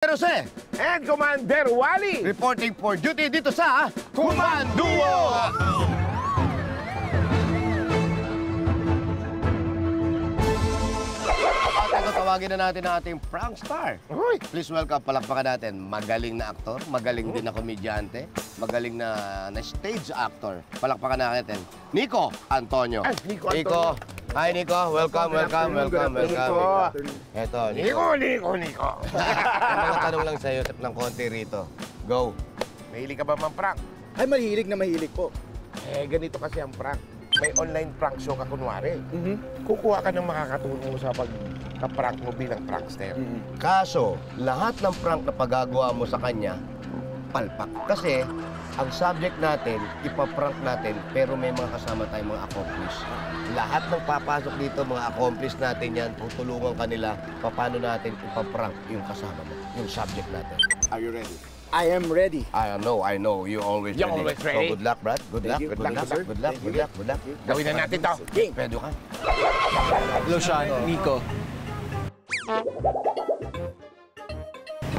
Jose and Commander Wally reporting for duty dito sa Kumanduo! At ito, tawagin na natin ang ating prank star. Uy. Please welcome, palakpakan natin. Magaling na aktor, magaling din na komedyante, magaling na stage actor. Palakpakan natin. Nico Antonio. Ay, Nico Antonio. Hi, Nico. Welcome. Eto, Nico. Mga tanong lang sa'yo ng konti rito. Go. Mahilig ka ba prank? Ay, mahilig na mahilig po. Ganito kasi ang prank. May online prank show ka kunwari. Kukuha ka ng makakatulong mo sa pagka-prank mo bilang prankster. Kaso, lahat ng prank na pagagawa mo sa kanya, palpak. Kasi, ang subject natin, ipaprank natin, pero may mga kasama tayong mga accomplice. Lahat ng papasok dito, mga accomplice natin yan, tutulungan kanila, paano natin ipaprank yung kasama mo, yung subject natin. Are you ready? I am ready. I know. You always You're ready. always ready. So, good luck, Brad. Good luck. you. Good Good luck, luck. sir. Good luck. Good luck. Gawin na natin to. Game. Pwede ka? Hello, Sean. Nico.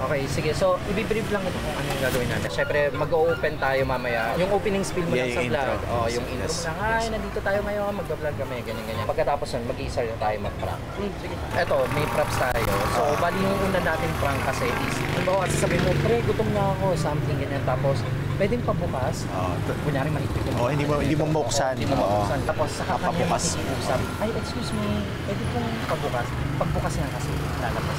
Okay, sige. So, i-brief lang ito kung anong gagawin natin. Siyempre, mag-o-open tayo mamaya. Yung opening spiel mo lang sa vlog. Oh, yung intro mo lang. Ay, nandito tayo ngayon, mag-vlog kami, ganyan. Pagkatapos nun, mag-i-start na tayo mag-prank. Sige. Eto, may props tayo. So, bali yung una natin prank kasi is, halimbawa, sasabihin mo, pre, gutom na ako, something ganyan. Tapos, pwedeng pabukas. Kunyari, mahigpit yung hindi mo mabuksan. Hindi mo mabuksan. Tapos, saka kanya Papabukas. makikiusap. Ay, excuse me, pwede pong pabukas. Pagbukas nga kasi, lalabas.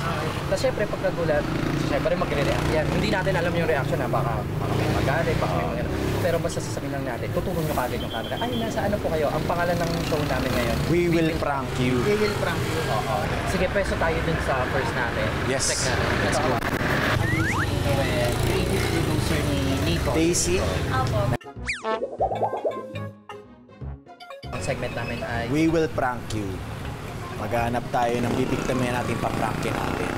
Tapos, syempre, pagkagulat, syempre magre-react yan. Hindi natin alam yung reaction na baka may magalit, baka may mga... Pero basta sasabihin lang natin, tutulong nyo kagad yung camera. Ay, nasa ano po kayo? Ang pangalan ng show namin ngayon. We will prank you. We will prank you. Oo. Sige, pwesto tayo dun sa first natin. Yes. Check natin. Let's go. Creative producer ni Nico. Daisy. Ang segment namin ay... We will prank you. Maghanap tayo ng bibigtamin natin paprankin natin.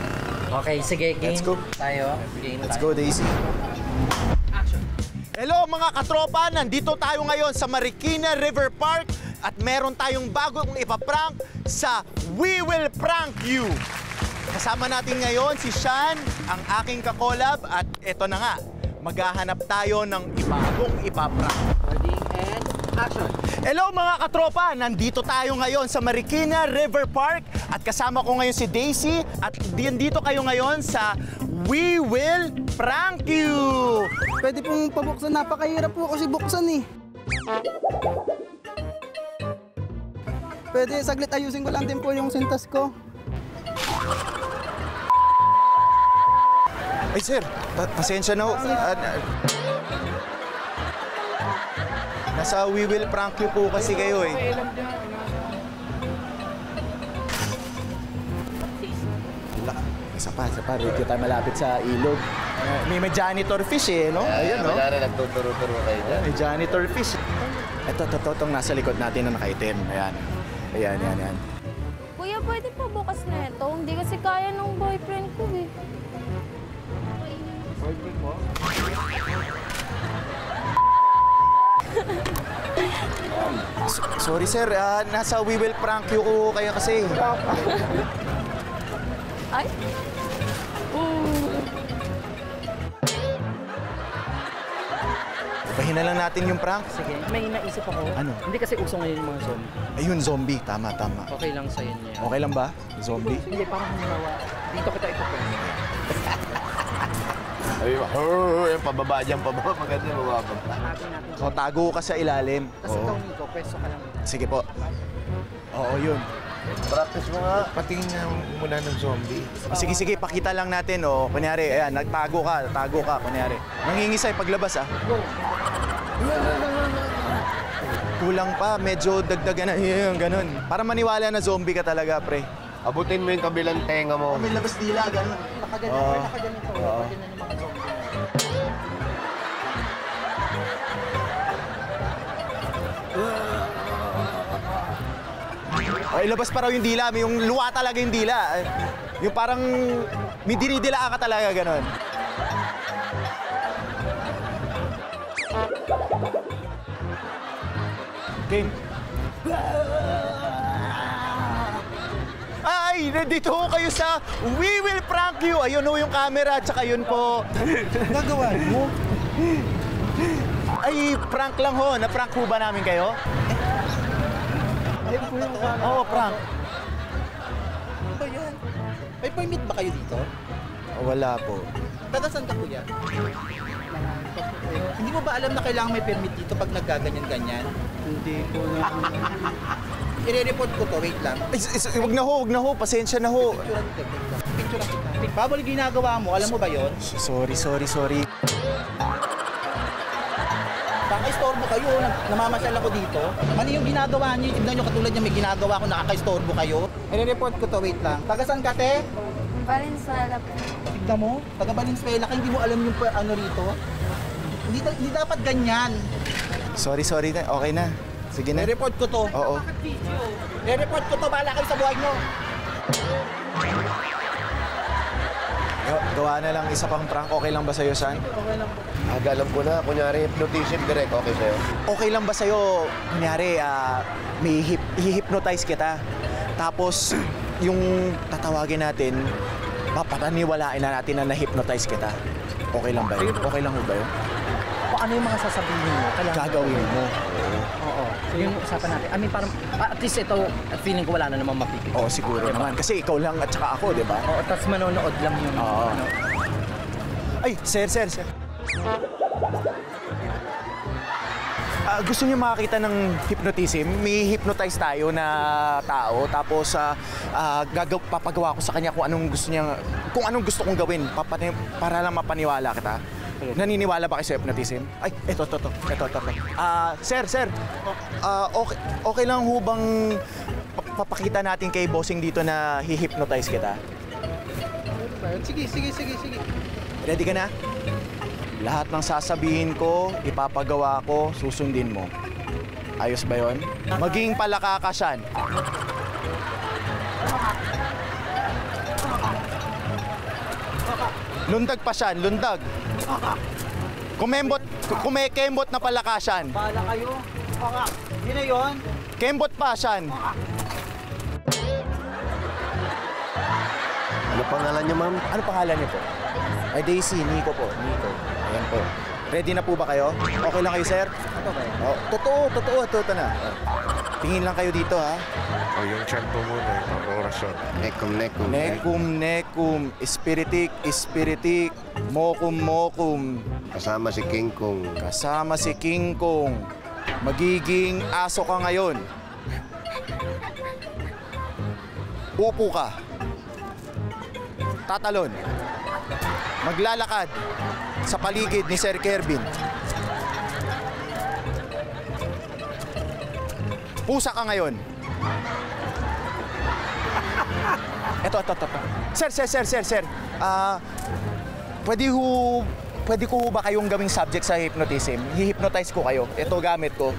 Okay, sige, game Let's go. tayo. Game Let's tayo. go, Daisy. Action. Hello mga katropa! Nandito tayo ngayon sa Marikina River Park at meron tayong bagong ipaprank sa We Will Prank You. Kasama natin ngayon si Sean, ang aking kakolab, at eto na nga, maghahanap tayo ng bagong ipaprank. Ready and action. Hello mga katropa! Nandito tayo ngayon sa Marikina River Park at kasama ko ngayon si Daisy at dito kayo ngayon sa We Will Prank You! Pwede pong pabuksan. Napakahirap po kasi buksan eh. Pwede saglit ayusin ko lang din po yung sintas ko. Ay sir, pasensya na ho. Nasa We Will Prank You po kasi kayo eh. Isa pa. Dito tayo malapit sa ilog. May janitor fish eh, no? Ayan, no? Kaya nagtuturo-turo kayo dyan. May janitor fish. Itong nasa likod natin na nakaitim. Ayan. Kuya, pwede pa bukas na ito. Hindi kasi kaya ng boyfriend ko eh. Boyfriend mo? Sorry sir, nasa We Will Prank You ko kaya kasi. Ay? Pahin na lang natin yung prank. Sige, may naisip ako. Ano? Hindi kasi uso ngayon yung mga zombie. Ayun, zombie. Tama. Okay lang sa'yo niya. Okay lang ba? Zombie? Hindi, parang humunawa. Dito kita ipapwede. Ay, yung pababa dyan, pababa. Maganda yung mababa. Natin. So, tago ka sa ilalim. Tapos ikaw, Nico, pwesto ka lang. Sige po. Oo, yun. Practice mo nga. Patingin nga muna ng zombie. Sige, pakita lang natin, oh. Kunyari, ayan, tago ka, kunyari. Nangingisay paglabas, ah. Go! Kulang pa, medyo dagdagan na yun, ganun. Para maniwala na zombie ka talaga, pre. Abutin mo yung kabilang tenga mo. May labas dila, ganun. Nakaganito, nakaganito. Nakaganito yung mga zombie. Ay, labas pa raw yung dila. Yung luwa talaga yung dila. Yung parang may dinidila ka talaga, ganun. Game. Ay, Hi! Nandito ho kayo sa We Will Prank You. Ayun ho yung camera, tsaka yun po. Gagawa mo? Ay, prank lang ho. Na-prank ho ba namin kayo? Ay, po yung Oo, prank. Ano ba yan? May permit ba kayo dito? Wala po. Taga saan ka kuya? Hindi mo ba alam na kailangan may permit dito pag naggaganyan-ganyan? Hindi ko na. I-report ko to, wait lang. Wag na ho. Pasensya na ho. Picture kita. Babal ginagawa mo, alam mo ba yon? Sorry. Nakaka-istorbo kayo, namamasyal ako dito. Mali yung ginagawa niyo, tignan niyo katulad niya may ginagawa ko, nakaka-istorbo kayo. I-report ko to, wait lang. Taga saan ka, te? Valenzuela po. Tignan mo, taga Valenzuela ka, hindi mo alam yung ano rito. Hindi dapat ganyan. Sorry na. Okay na. Sige na. I-report ko to. Oo. I-report ko to, bahala kayo sa buhay niyo. Gawa na lang isa pang prank. Okay lang ba sa'yo, San? Okay lang po. Alam ko na, kunyari hypnotism direct, okay sa'yo? Okay lang ba sa'yo, kunyari, may i-hypnotize kita. Tapos, yung tatawagin natin, papataniwalain na natin na na-hypnotize kita. Okay lang ba yun? Okay lang ba yun? Kung ano yung mga sasabihin mo, kailangan Gagawin mo. Oo. So yung usapan natin. I mean, parang, at least ito, feeling ko wala na naman mapipili. Oo, siguro naman. Kasi ikaw lang at saka ako, di ba? Oo, tapos manonood lang yung, Oo. ano. Ay, sir. Gusto niyo makakita ng hypnotism? May hypnotize tayo na tao. Tapos, papagawa ko sa kanya kung anong gusto kong gawin para lang mapaniwala kita. Naniniwala ba kayo sa hypnotism? Ay, ito. Sir. Okay lang ho bang papakita natin kay bossing dito na hi-hypnotize kita? Sige. Ready ka na? Lahat ng sasabihin ko, ipapagawa ko, susundin mo. Ayos ba yon? Maging palaka ka, Sean. Lundag pa, Sean. Lundag. Kumekembot na palaka, Sean. Bahala kayo. Yun na yun. Kembot pa, Sean. Ano pangalan niyo, ma'am? Ano pangalan niyo po? Ay, Daisy. Nico po. Nico. Ayan po. Ready na po ba kayo? Okay lang kayo, sir? Oh, totoo na. Tingin lang kayo dito, ha? O yung tempo muna, yung orasyon. Nekum. Spiritik, mokum. Kasama si King Kong. Kasama si King Kong. Magiging aso ka ngayon. Upo ka. Tatalon. Maglalakad sa paligid ni Sir Kervin. Pusa ka ngayon. Ito. Sir. Pwede ko ba kayong gawing subject sa hypnotism? Hi-hypnotize ko kayo. Ito gamit ko.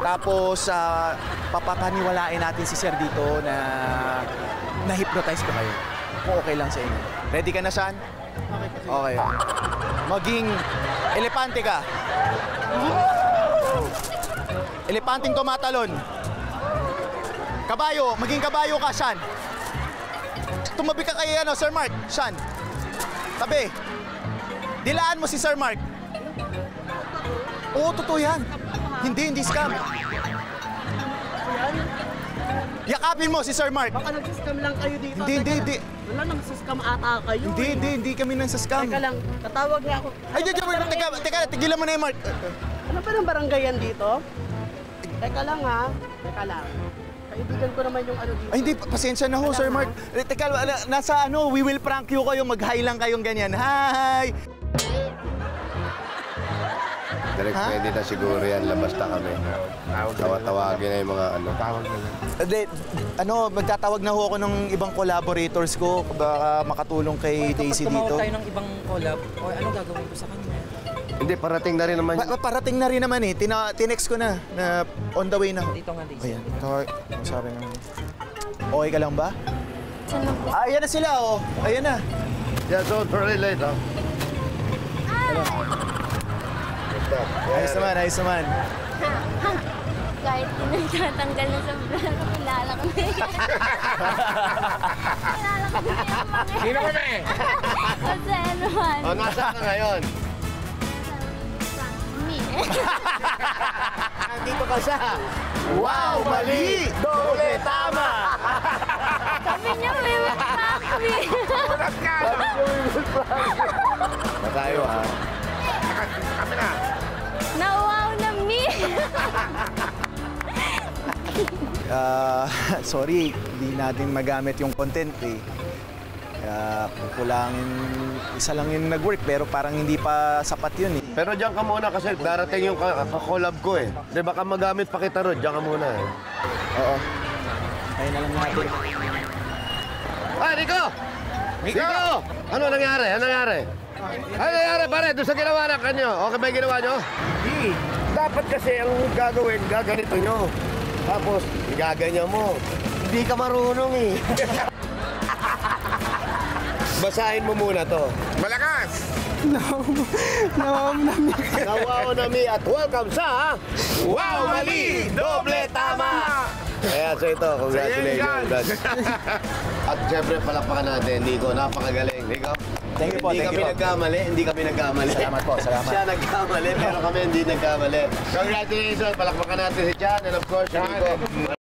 Tapos, papapaniwalain natin si Sir dito na na-hypnotize ko kayo. Kung okay lang sa inyo. Ready ka na, Sean? Okay. Maging elepante ka. Elepanting tumatalon. Kabayo. Maging kabayo ka, Sean. Tumabi ka kay Sir Mark. Sean. Tabi. Dilaan mo si Sir Mark. Oo, totoo yan. Hindi scam. Yakapin mo si Sir Mark. Baka nagsiscam lang kayo dito. Hindi. Wala nang sascam ata kayo. Hindi kami nang sa scam. Teka lang, tatawag nga ako. Ay, teka, tigilan mo na yung Mark. Ano ba ng barangay yan dito? Teka lang ha. Teka lang. Kaibigan ko naman yung ano dito. Ay, hindi, pasensya na ho, Sir Mark. Teka, nasa We Will Prank You kayo, mag-hi lang kayong ganyan. Hi! Direct, Ha? pwede na siguro yan. Labas na kami. Tawagin na yung mga ano. Tawag na lang. Magtatawag na ho ako ng ibang collaborators ko. Baka makatulong kay Daisy Kapag dito. tumawag tayo ng ibang collab, o ano gagawin ko sa kanya? Hindi, parating na rin naman. Parating na rin naman eh. Tinext ko na on the way na. Dito nga, Daisy. Ayan, sabi nga. Okay ka lang ba? Saan na po? Ayan na sila, oh. Ayan na. Yeah, don't worry later. Ayos naman. kahit tinatanggal na sa vlog, kilala ko na yan. Kilala ko na yan, mga. Sino kami? Kasi ano man. O, nasaan ka ngayon? Me. Nandito ka sa Wow, Mali! Doble Tama! Sabi niya, may prank me. Ulat ka! Matayo ha. Nakasisa kami na. Nawaw na me. Sorry, hindi natin magamit yung content eh. Kaya kukulangin, isa lang yung nag-work pero parang hindi pa sapat yun eh. Pero diyan ka muna kasi darating yung kakolab ko eh. Di baka magamit pa kita ron, diyan ka muna eh. Oo. Ayun na lang natin. Ah, Rico! Rico! Ano nangyari? Ano nangyari? Ano nangyari pare? Doon sa ginawa na kanyo. Okay ba yung ginawa nyo? Hindi. Dapat kasi ang gagawin, gaganito nyo. Tapos, igaganyan mo. Hindi ka marunong eh. Basahin mo muna to. Malakas! Nawaw na mi at welcome sa Wow Mali! Doble Tama! Kaya so ito, congratulations. Brad. At syempre palakpakan natin, Nico. Napakagaling. Nico? Thank you po, Hindi thank kami you po. nagkamali, hindi kami nagkamali. Salamat po, salamat. Siya nagkamali, pero kami hindi nagkamali. Congratulations, palakpakan natin si Chan and of course si Nico.